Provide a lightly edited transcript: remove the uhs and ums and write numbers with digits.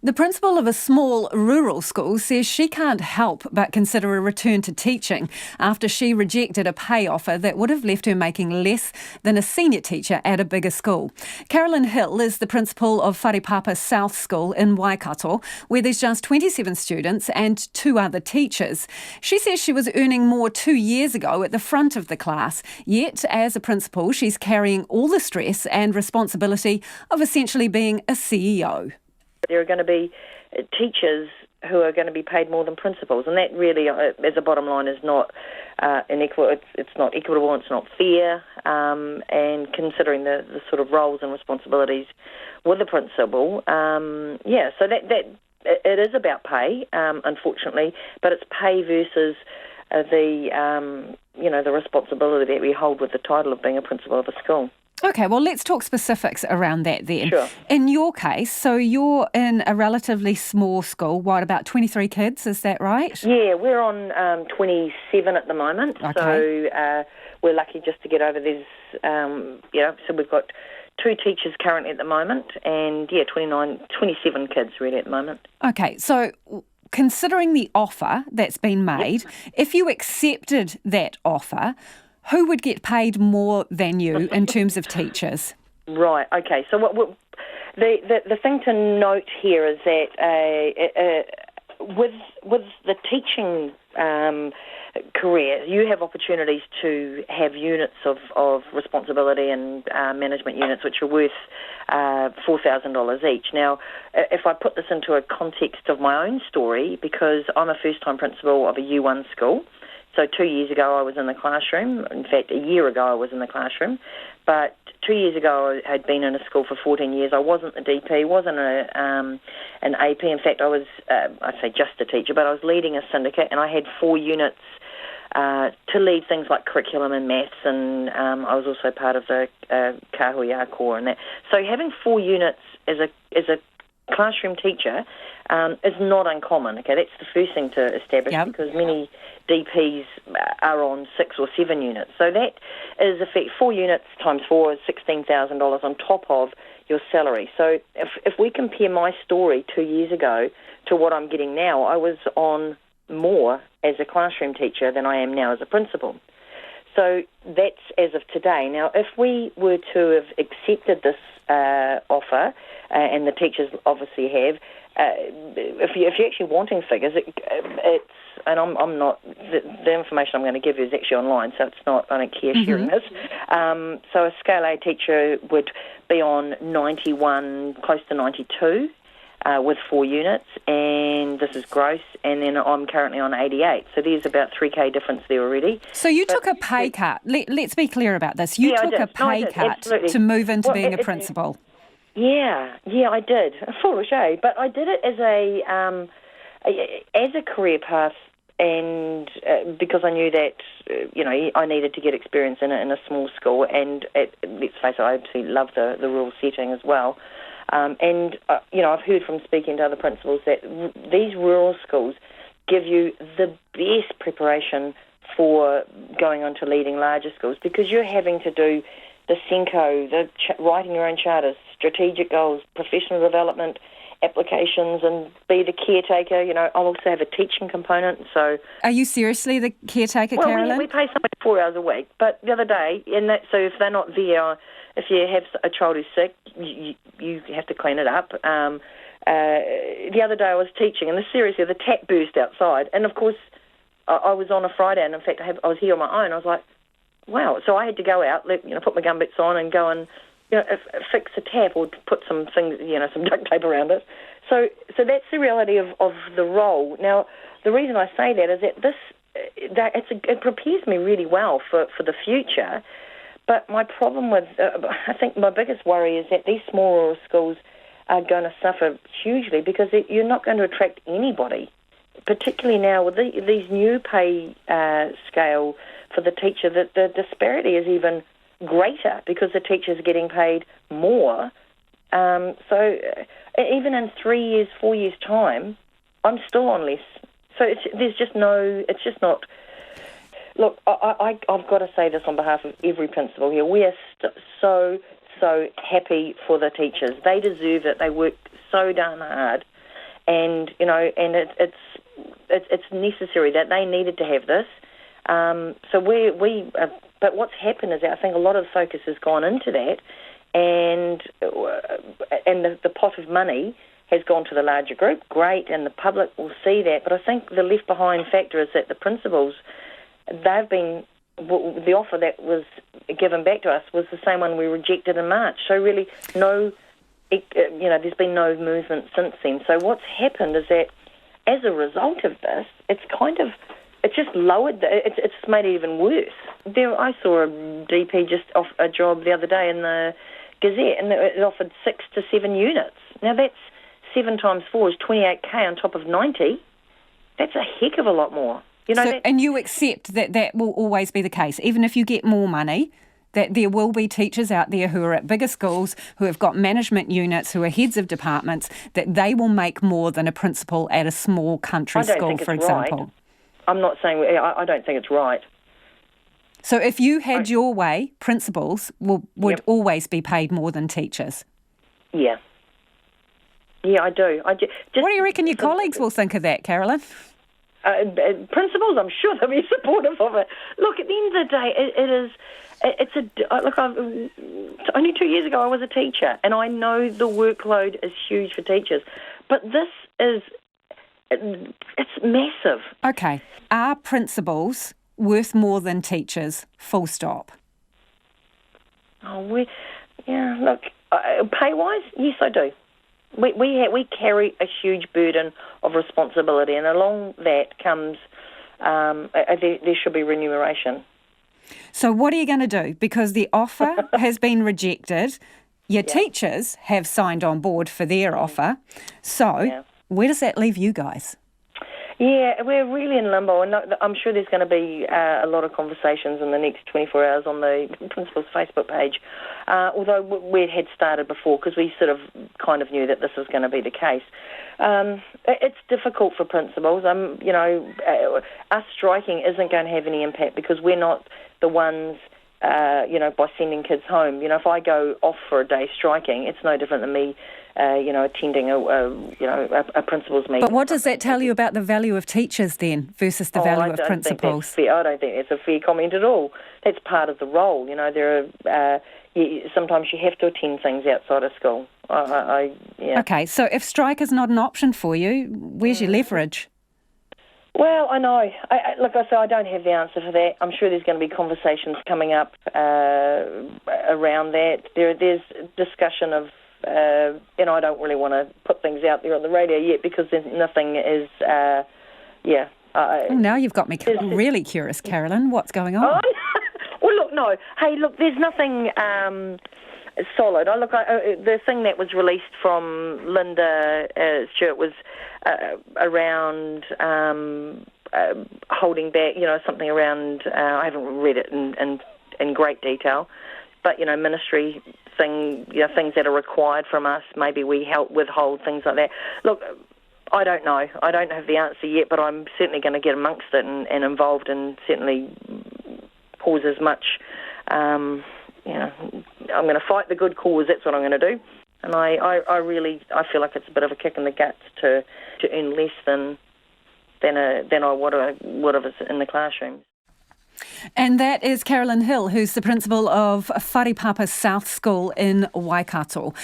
The principal of a small rural school says she can't help but consider a return to teaching after she rejected a pay offer that would have left her making less than a senior teacher at a bigger school. Carol-Lynn Hill is the principal of Wharepapa South School in Waikato, where there's just 27 students and 2 other teachers. She says she was earning more 2 years ago at the front of the class, yet as a principal she's carrying all the stress and responsibility of essentially being a CEO. There are going to be teachers who are going to be paid more than principals, and that really, as a bottom line, is not it's not equitable, it's not fair, and considering the sort of roles and responsibilities with the principal, so that it is about pay, unfortunately, but it's pay versus the responsibility that we hold with the title of being a principal of a school. Okay, well, let's talk specifics around that then. Sure. In your case, so you're in a relatively small school, about 23 kids, is that right? Yeah, we're on 27 at the moment, okay. So we're lucky just to get over this, so we've got 2 teachers currently at the moment, and 27 kids really at the moment. Okay, so considering the offer that's been made, if you accepted that offer, who would get paid more than you in terms of teachers? Right, okay. So the thing to note here is that with the teaching career, you have opportunities to have units of responsibility and management units which are worth $4,000 each. Now, if I put this into a context of my own story, because I'm a first-time principal of a U1 school, so 2 years ago I was in the classroom. In fact, a year ago I was in the classroom. But 2 years ago I had been in a school for 14 years. I wasn't the DP, wasn't an AP. In fact, I was, I'd say just a teacher, but I was leading a syndicate, and I had 4 units to lead things like curriculum and maths, and I was also part of the Kahuia Corps and that. So having 4 units as a classroom teacher is not uncommon. Okay, that's the first thing to establish, because many DPs are on 6 or 7 units. So that is 4 units times 4 is $16,000 on top of your salary. So if we compare my story 2 years ago to what I'm getting now, I was on more as a classroom teacher than I am now as a principal. So that's as of today. Now, if we were to have accepted this offer, and the teachers obviously have, if you're actually wanting figures, it's, and I'm not, the information I'm going to give you is actually online, so it's not, I don't care sharing this. So a Scale A teacher would be on 91, close to 92, with 4 units, and this is gross, and then I'm currently on 88. So there's about 3K difference there already. So you took a pay cut. Let's be clear about this. You took a pay cut to move into being a principal. Yeah, I did. Foolish, eh? But I did it as a career path, and because I knew that I needed to get experience in a small school, and let's face it, I absolutely love the rural setting as well. And I've heard from speaking to other principals that these rural schools give you the best preparation for going on to leading larger schools, because you're having to do the Senko, writing your own charters, strategic goals, professional development, applications, and be the caretaker. I'll also have a teaching component. So, are you seriously the caretaker, Carol-Lynn? Well, we pay somebody 4 hours a week. But the other day, so if they're not there, if you have a child who's sick, you have to clean it up. The other day I was teaching, and seriously, the tap burst outside. And of course, I was on a Friday, and in fact, I was here on my own. I was like, wow. So I had to go out, put my gumboots on and go and, fix a tap or put some things, some duct tape around it. So that's the reality of the role. Now, the reason I say that is that it prepares me really well for the future. But my problem with, I think my biggest worry is that these small rural schools are going to suffer hugely, because you're not going to attract anybody, particularly now with these new pay scale for the teacher. That the disparity is even greater because the teachers are getting paid more. So even in 3 years, 4 years' time, I'm still on less. So it's just not. Look, I've got to say this on behalf of every principal here. We are so happy for the teachers. They deserve it. They work so darn hard and it's necessary that they needed to have this. But what's happened is that I think a lot of the focus has gone into that, and the pot of money has gone to the larger group. Great, and the public will see that. But I think the left behind factor is that the principals, the offer that was given back to us was the same one we rejected in March. So really, there's been no movement since then. So what's happened is that as a result of this, it's just lowered. It's made it even worse. I saw a DP just off a job the other day in the Gazette, and it offered 6 to 7 units. Now that's 7 times 4 is 28k on top of 90. That's a heck of a lot more. And you accept that will always be the case, even if you get more money, that there will be teachers out there who are at bigger schools, who have got management units, who are heads of departments, that they will make more than a principal at a small country school, for example. Right. I'm not saying, I don't think it's right. So if you had your way, principals would always be paid more than teachers? Yeah. Yeah, I do. What do you reckon your colleagues will think of that, Carol-Lynn? Principals, I'm sure they'll be supportive of it. Look, at the end of the day, only 2 years ago I was a teacher, and I know the workload is huge for teachers. But this it's massive. Okay. Are principals worth more than teachers, full stop? Look, pay-wise, yes, I do. We carry a huge burden of responsibility, and along that comes there should be remuneration. So what are you going to do? Because the offer has been rejected. Your teachers have signed on board for their offer. So where does that leave you guys? Yeah, we're really in limbo, and I'm sure there's going to be a lot of conversations in the next 24 hours on the principal's Facebook page, although we had started before because we sort of kind of knew that this was going to be the case. It's difficult for principals. Us striking isn't going to have any impact because we're not the ones, by sending kids home. If I go off for a day striking, it's no different than me attending a principal's meeting. But what does that tell you about the value of teachers then versus the value of principals? I don't think that's a fair comment at all. That's part of the role. Sometimes you have to attend things outside of school. Okay, so if strike is not an option for you, where's your leverage? Well, I know. I don't have the answer for that. I'm sure there's going to be conversations coming up around that. There's discussion of, I don't really want to put things out there on the radio yet because nothing is, now you've got me really curious, Carol-Lynn. What's going on? Well, look, no. Hey, look, there's nothing solid. The thing that was released from Linda Stewart was around holding back, something around, I haven't read it in great detail, but, ministry things that are required from us, maybe we help withhold, things like that. Look, I don't know. I don't have the answer yet, but I'm certainly going to get amongst it and involved and certainly cause as much, I'm going to fight the good cause, that's what I'm going to do. And I feel like it's a bit of a kick in the guts to earn less than I would have in the classroom. And that is Carol-Lynn Hill, who's the principal of Wharepapa South School in Waikato.